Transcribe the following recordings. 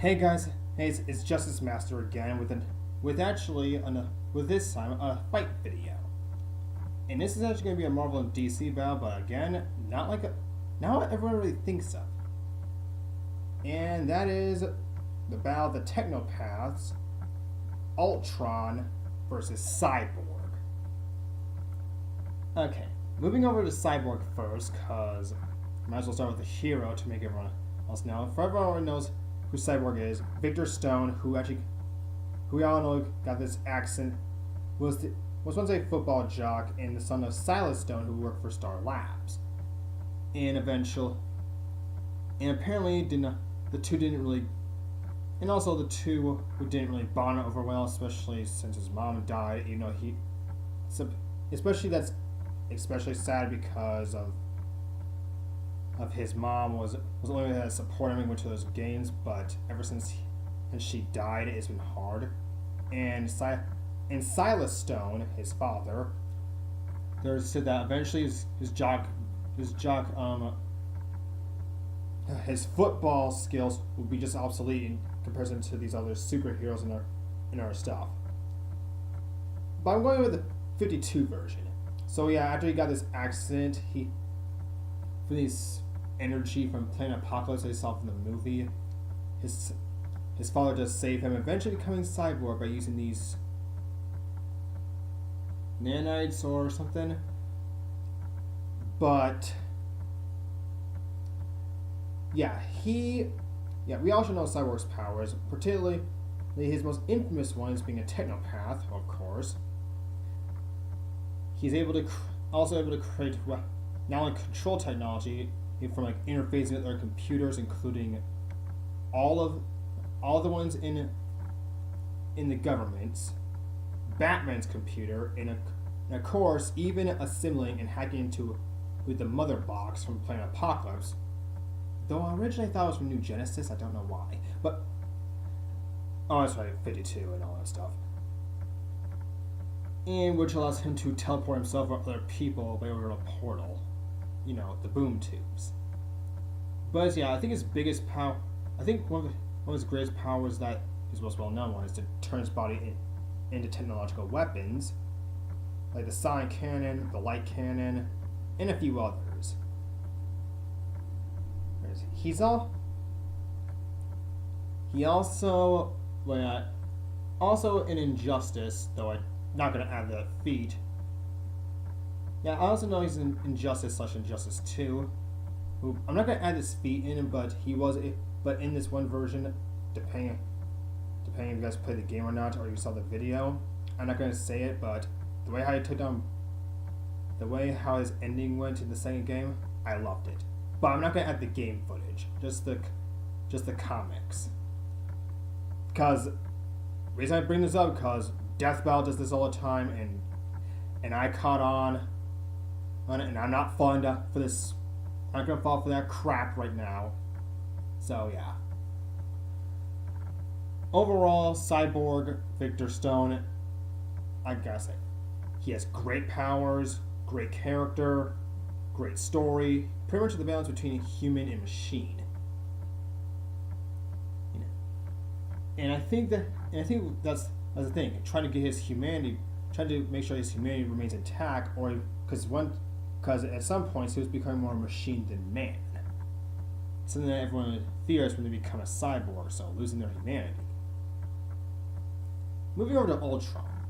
Hey guys, hey, it's Justice Master again with this time a fight video. And this is actually going to be a Marvel and DC battle, but again, not what everyone really thinks of. And that is the battle of the Technopaths, Ultron versus Cyborg. Okay, moving over to Cyborg first, cause might as well start with the hero to make everyone else know. For everyone who knows who Cyborg is, Victor Stone, who we all know got this accent, was once a football jock and the son of Silas Stone, who worked for Star Labs. And apparently the two didn't really bond over well, especially since his mom died. Especially sad because of his mom was the only one that supported him to those games, but ever since she died, it's been hard. And Silas Stone, his father, there's said that eventually his football skills will be just obsolete in comparison to these other superheroes in our stuff. But I'm going with the 52 version. So yeah, after he got this accident, from this energy from Planet Apocalypse that he saw from the movie, his father does save him, eventually becoming Cyborg by using these nanites or something. But we also know Cyborg's powers, particularly his most infamous one is being a technopath, of course. He's also able to create not only control technology from interfacing with other computers, including all the ones in the government's, Batman's computer, and of course even assimilating and hacking with the mother box from Planet Apocalypse. Though I originally thought it was from New Genesis, I don't know why. But that's right, 52 and all that stuff. And which allows him to teleport himself or other people by over a portal. The boom tubes. But yeah, I think his biggest power, one of his greatest powers that his most well-known one is to turn his body into technological weapons, like the sonic cannon, the light cannon, and a few others. He also in Injustice, though I'm not going to add the feat. Yeah, I also know he's in Injustice/Injustice 2. Who I'm not going to add this feat in, but but in this one version, depending if you guys played the game or not, or you saw the video, I'm not going to say it, but the way how his ending went in the second game, I loved it. But I'm not going to add the game footage, just the comics. Because the reason I bring this up, because Death Battle does this all the time, and I caught on it, and I'm not falling for this. I'm not gonna fall for that crap right now. So yeah. Overall, Cyborg, Victor Stone, I gotta say, he has great powers, great character, great story, pretty much the balance between human and machine. And I think that's the thing. Trying to get his humanity, trying to make sure his humanity remains intact, or because at some points he was becoming more machine than man. Something that everyone fears when they become a cyborg, so losing their humanity. Moving over to Ultron.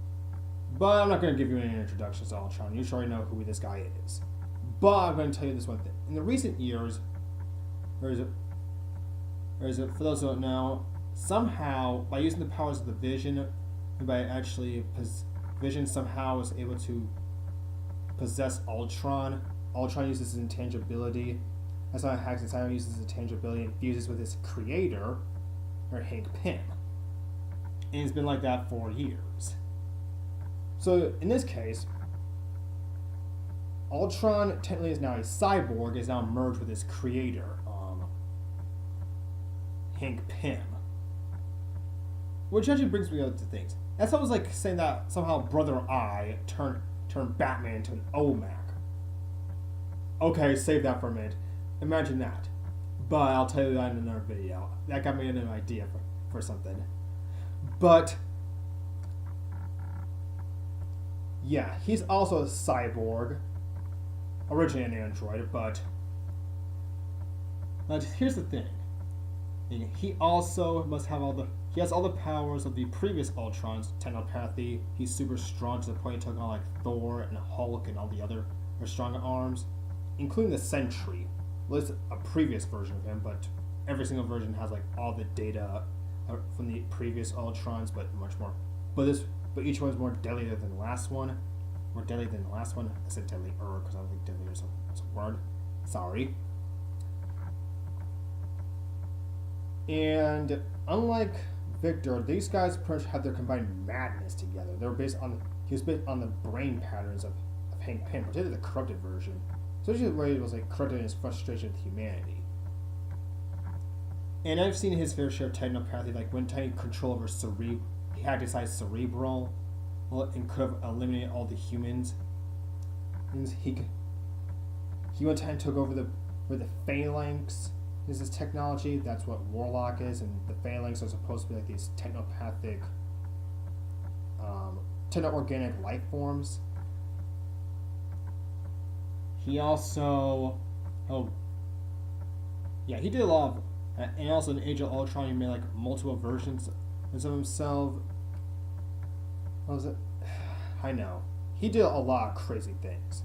But I'm not going to give you any introductions to Ultron. You already know who this guy is. But I'm going to tell you this one thing. In the recent years, for those who don't know, somehow, by using the powers of the Vision, Vision somehow was able to possess Ultron. Ultron uses his intangibility. That's not hacks inside him, uses his intangibility and fuses with his creator, or Hank Pym. And it's been like that for years. So in this case, Ultron technically is now a cyborg, is now merged with his creator, Hank Pym. Which actually brings me up to things. That's almost like saying that somehow Brother Eye turned Batman into an OMAC. Okay, save that for a minute. Imagine that. But I'll tell you that in another video. That got me an idea for something. But yeah, he's also a cyborg. Originally an android, but here's the thing. He also must have he has all the powers of the previous Ultrons, Technopathy. He's super strong to the point he took on like Thor and Hulk and all the other strong arms, including the Sentry. Well, it's a previous version of him, but every single version has like all the data from the previous Ultrons, but much more. But each one's more deadlier than the last one. More deadly than the last one. I said deadlier because I don't think deadlier is a word. Sorry. And unlike Victor, these guys pretty much had their combined madness together. They were he was based on the brain patterns of Hank Pym, particularly the corrupted version. Especially where he was like corrupted in his frustration with humanity. And I've seen his fair share of technopathy, like when taking control over he had to decide cerebral, and could have eliminated all the humans. And he went and took over the phalanx. Is his technology. That's what Warlock is, and the phalanx are supposed to be like these technopathic, techno-organic life forms. He also, he did a lot of, and also in Age of Ultron, he made like multiple versions of himself. What was it? I know. He did a lot of crazy things.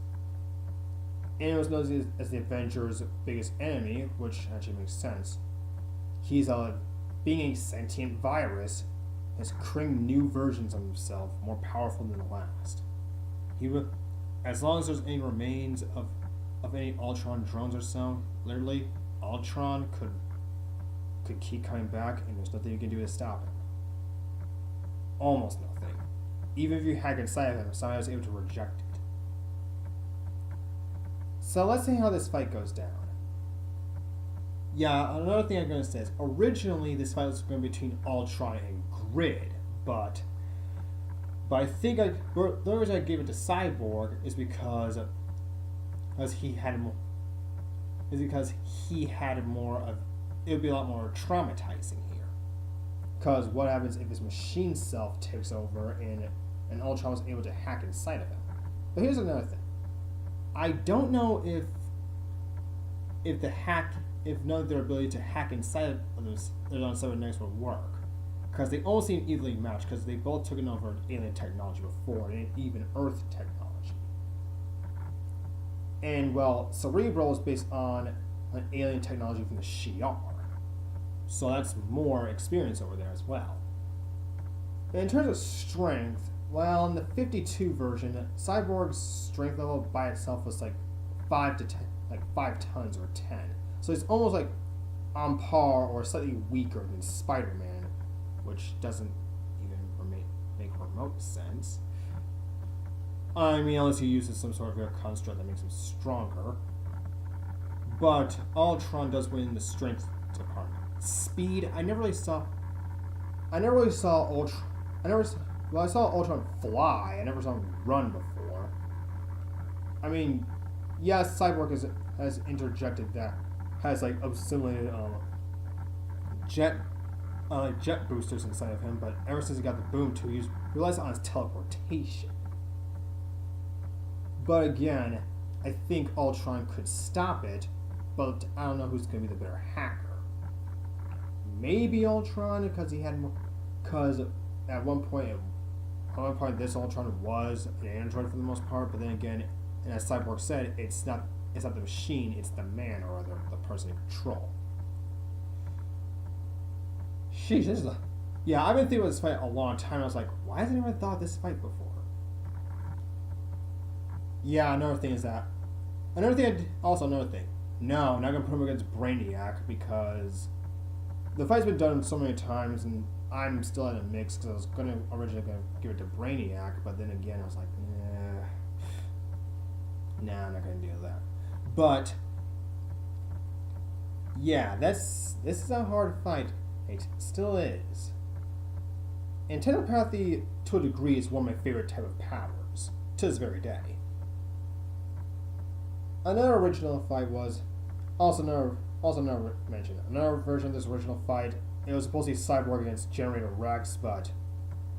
And it was known as the Avengers' biggest enemy, which actually makes sense. He's being a sentient virus, is creating new versions of himself, more powerful than the last. As long as there's any remains of any Ultron drones or so, literally, Ultron could keep coming back, and there's nothing you can do to stop him. Almost nothing. Even if you hack inside of him, somehow is able to reject it. So let's see how this fight goes down. Yeah, another thing I'm going to say is, originally this fight was going to be between Ultron and Grid, but I think the only reason I gave it to Cyborg is because he had more. It would be a lot more traumatizing here. Because what happens if his machine self takes over and Ultron was able to hack inside of him? But here's another thing. I don't know if none of their ability to hack inside of those on 7 next would work, because they all seem evenly matched, because they both took over alien technology before, and even Earth technology. And well, Cerebral is based on an alien technology from the Shi'ar, so that's more experience over there as well. And in terms of strength, well, in the 52 version, Cyborg's strength level by itself was like 5 tons or 10. So it's almost like on par or slightly weaker than Spider-Man, which doesn't even make remote sense. I mean, unless he uses some sort of a construct that makes him stronger. But Ultron does win the strength department. Speed, I never really saw Ultron. I saw Ultron fly. I never saw him run before. I mean, yes, Cyborg has interjected that, has like assimilated jet boosters inside of him, but ever since he got the boom tube, he relies on his teleportation. But again, I think Ultron could stop it, but I don't know who's going to be the better hacker. Maybe Ultron, because at one point this Ultron was an android for the most part, but then again, and as Cyborg said, it's not the machine, it's the man, or the person in control. Sheesh, I've been thinking about this fight a long time. I was like, why hasn't anyone thought of this fight before? Yeah, another thing. No, I'm not going to put him against Brainiac, because the fight's been done so many times, and I'm still in a mix, because I was originally going to give it to Brainiac, but then again, I was like, nah, I'm not going to do that. But yeah, this is a hard fight. It still is. And Technopathy, to a degree, is one of my favorite type of powers, to this very day. Another original fight was also also never mentioned another version of this original fight. It was supposed to be Cyborg against Generator Rex, but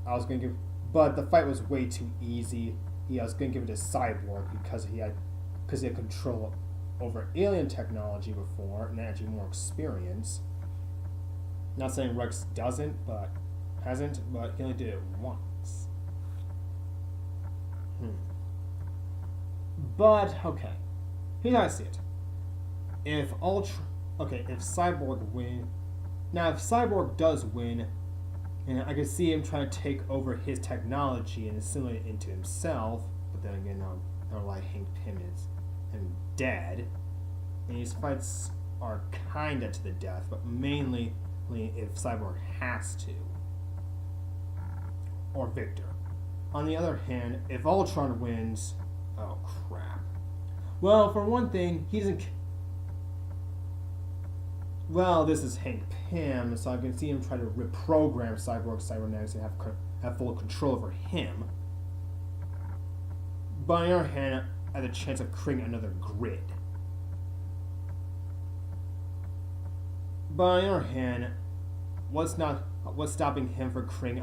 the fight was way too easy. I was going to give it to Cyborg because he had control over alien technology before and actually more experience. Not saying Rex hasn't, but he only did it once. But okay, here's how I see it. If Cyborg win, now if Cyborg does win, and I can see him trying to take over his technology and assimilate it into himself, but then again, not like Hank Pym is and dead, and these fights are kinda to the death, but mainly if Cyborg has to, or Victor. On the other hand, if Ultron wins, oh crap. Well, for one thing, he doesn't. Well, this is Hank Pym, so I can see him try to reprogram Cyborg cybernetics and have full control over him. But on the other hand, I have the chance of creating another grid. But on the other hand, what's stopping him from creating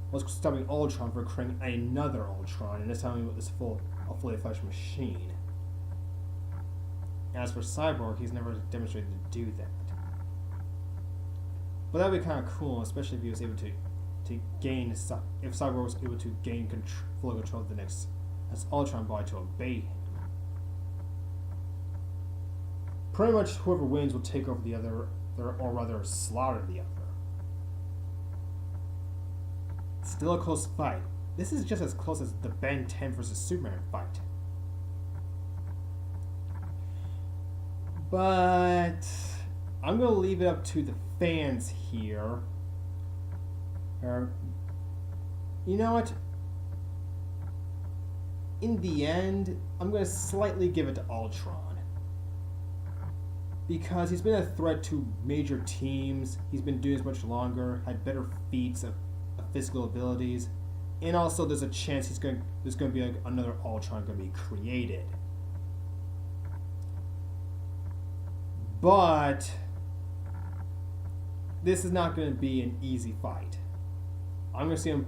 what's stopping Ultron from creating another Ultron, and this time with this a fully fledged machine? As for Cyborg, he's never demonstrated to do that. But that would be kind of cool, especially if he was able to gain, if Cyborg was able to gain full control of the next Ultron body to obey him. Pretty much whoever wins will take over the other, or rather slaughter the other. Still a close fight. This is just as close as the Ben 10 versus Superman fight. But I'm going to leave it up to the fans here. You know what? In the end, I'm going to slightly give it to Ultron. Because he's been a threat to major teams, he's been doing this much longer, had better feats of physical abilities, and also there's a chance there's going to be another Ultron going to be created. But this is not going to be an easy fight. I'm going to see him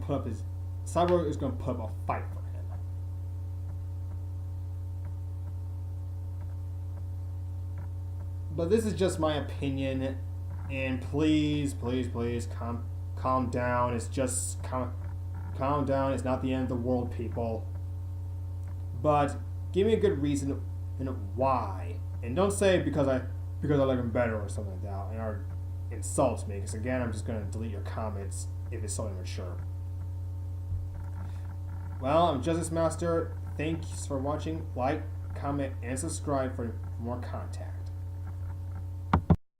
Cyborg is going to put up a fight for him. But this is just my opinion, and please calm down. It's just calm down. It's not the end of the world, people. But give me a good reason and why, and don't say because I like him better or something like that, or insult me. Because again, I'm just gonna delete your comments if it's so immature. Well, I'm Justice Master. Thanks for watching. Like, comment, and subscribe for more content.